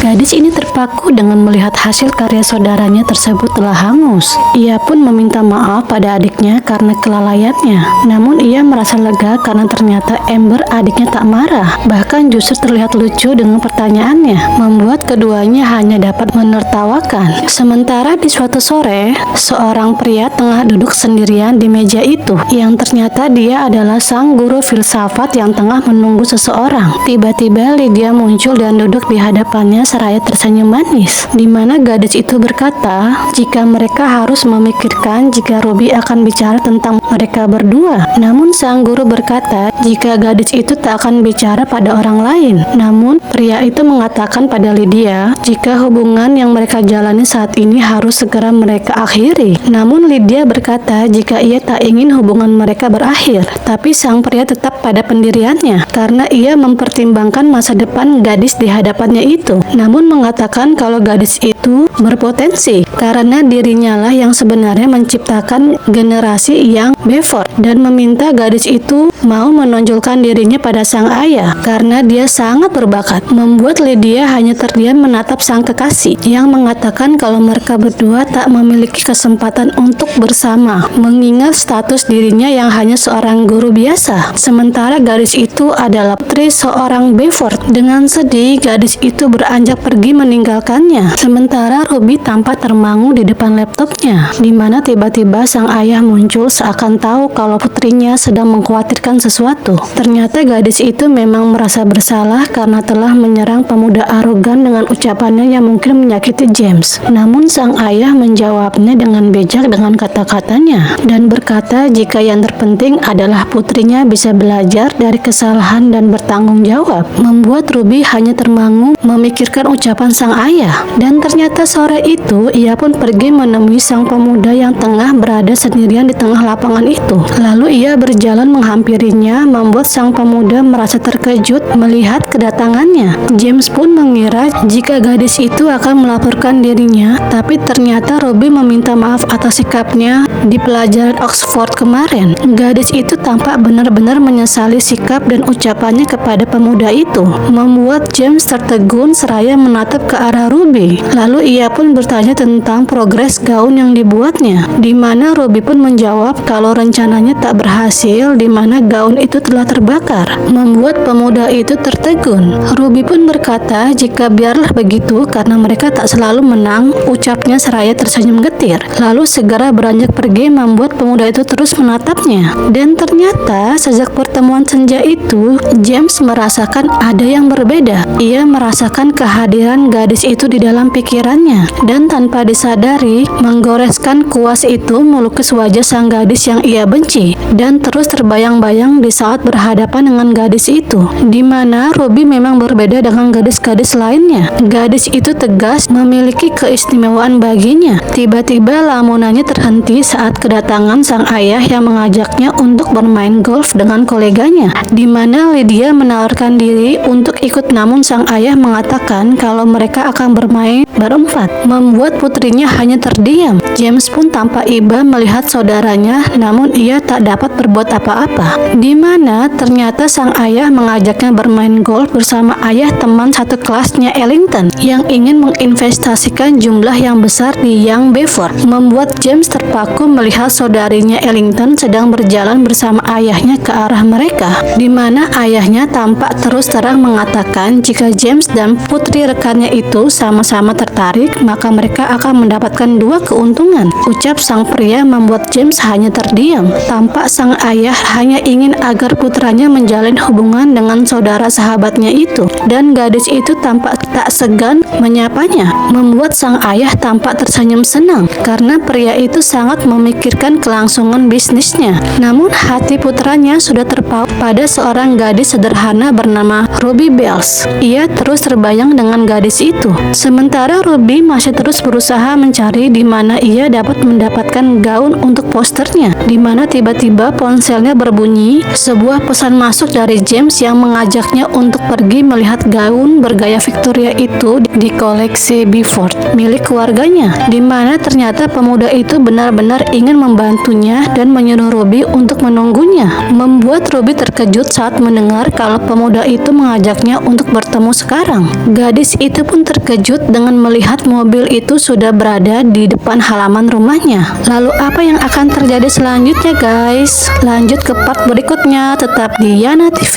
Gadis ini terpaku dengan melihat hasil karya saudaranya tersebut telah hangus. Ia pun meminta maaf pada adiknya karena kelalaiannya. Namun ia merasa lega karena ternyata Amber adiknya tak marah. Bahkan justru terlihat lucu dengan pertanyaannya, membuat keduanya hanya dapat menertawakan. Sementara di suatu sore, seorang pria tengah duduk sendirian di meja itu, yang ternyata dia adalah sang guru filsafat yang tengah menunggu seseorang. Tiba-tiba Lydia muncul dan duduk di hadapannya seraya tersenyum manis, di mana gadis itu berkata jika mereka harus memikirkan jika Ruby akan bicara tentang mereka berdua. Namun sang guru berkata jika gadis itu tak akan bicara pada orang lain. Namun pria itu mengatakan pada Lydia jika hubungan yang mereka jalani saat ini harus segera mereka akhiri. Namun Lydia berkata jika ia tak ingin hubungan mereka berakhir. Tapi sang pria tetap pada pendiriannya karena ia mempertimbangkan masa depan gadis di hadapannya itu. Namun mengatakan kalau gadis itu berpotensi karena dirinya lah yang sebenarnya menciptakan generasi yang before, dan meminta gadis itu mau menonjolkan dirinya pada sang ayah karena dia sangat berbakat. Membuat Lydia hanya terdiam menatap sang kekasih yang mengatakan kalau mereka berdua tak memiliki kesempatan untuk bersama mengingat status dirinya yang hanya seorang guru biasa, sementara gadis itu adalah putri seorang Beaufort. Dengan sedih gadis itu beranjak pergi meninggalkannya, sementara Ruby tampak termangu di depan laptopnya, di mana tiba-tiba sang ayah muncul seakan tahu kalau putrinya sedang mengkhawatirkan sesuatu. Ternyata gadis itu memang merasa bersalah karena telah menyerang pemuda arogan dengan ucapannya yang mungkin menyakiti James. Namun sang ayah menjawabnya dengan bijak dengan kata-katanya dan berkata jika yang terpenting adalah putrinya bisa belajar dari kesalahan dan bertanggung jawab. Membuat Ruby hanya termangu memikirkan ucapan sang ayah. Dan ternyata sore itu ia pun pergi menemui sang pemuda yang tengah berada sendirian di tengah lapangan itu. Lalu ia berjalan menghampirinya, membuat sang pemuda merasa terkejut melihat kedatangannya. James pun mengira jika gadis itu akan melaporkan dirinya, tapi ternyata Ruby meminta maaf atas sikapnya di pelajaran Oxford kemarin. Gadis itu tampak benar-benar menyesali sikap dan ucapannya kepada pemuda itu, membuat James tertegun seraya menatap ke arah Ruby. Lalu ia pun bertanya tentang progres gaun yang dibuatnya, di mana Ruby pun menjawab kalau rencananya tak berhasil, di mana gaun itu telah terbakar, membuat pemuda itu tertegun. Ruby pun berkata jika biarlah begitu karena mereka tak selalu menang, ucapnya seraya tersenyum getir. Lalu segera beranjak pergi, membuat pemuda itu terus menatapnya. Dan ternyata sejak pertemuan senja itu, James merasakan ada yang berbeda. Ia merasakan kehadiran gadis itu di dalam pikirannya, dan tanpa disadari menggoreskan kuas itu melukis wajah sang gadis yang ia benci, dan terus terbayang-bayang di saat berhadapan dengan gadis itu, di mana Ruby memang berbeda dengan gadis-gadis lainnya. Gadis itu tegas, memiliki keistimewaan baginya. Tiba-tiba lamunannya terhenti saat kedatangan sang ayah yang mengajaknya untuk bermain golf dengan koleganya, di mana Lydia menawarkan diri untuk ikut, namun sang ayah mengatakan kalau mereka akan bermain berempat, membuat putrinya hanya terdiam. James pun tampak iba melihat saudaranya, namun ia tak dapat berbuat apa-apa, di mana ternyata sang ayah mengajaknya bermain golf bersama ayah teman satu kelasnya Ellington yang ingin menginvestasikan jumlah yang besar di Young Beaufort, membuat James terpaku melihat saudarinya Ellington sedang berjalan bersama ayahnya ke arah mereka, di mana ayahnya tampak terus terang mengatakan jika James dan putri rekannya itu sama-sama tertarik, maka mereka akan mendapatkan dua keuntungan. Ucap sang pria membuat James hanya terdiam. Tampak sang ayah hanya ingin agar putranya menjalin hubungan dengan saudara sahabatnya itu, dan gadis itu tampak tak segan menyapanya, membuat sang ayah tampak tersenyum senang karena pria itu sangat memikirkan kelangsungan bisnisnya. Namun hati putranya sudah terpaut pada seorang gadis sederhana bernama Ruby Bells. Ia terus terbayang dengan gadis itu, sementara Ruby masih terus berusaha mencari di mana ia dia dapat mendapatkan gaun untuk posternya. Di mana tiba-tiba ponselnya berbunyi, sebuah pesan masuk dari James yang mengajaknya untuk pergi melihat gaun bergaya Victoria itu di koleksi Beaufort milik keluarganya, di mana ternyata pemuda itu benar-benar ingin membantunya dan menyuruh Ruby untuk menunggunya. Membuat Ruby terkejut saat mendengar kalau pemuda itu mengajaknya untuk bertemu sekarang. Gadis itu pun terkejut dengan melihat mobil itu sudah berada di depan halaman rumahnya. Lalu apa yang akan terjadi selanjutnya guys? Lanjut ke part berikutnya, tetap di Yana TV.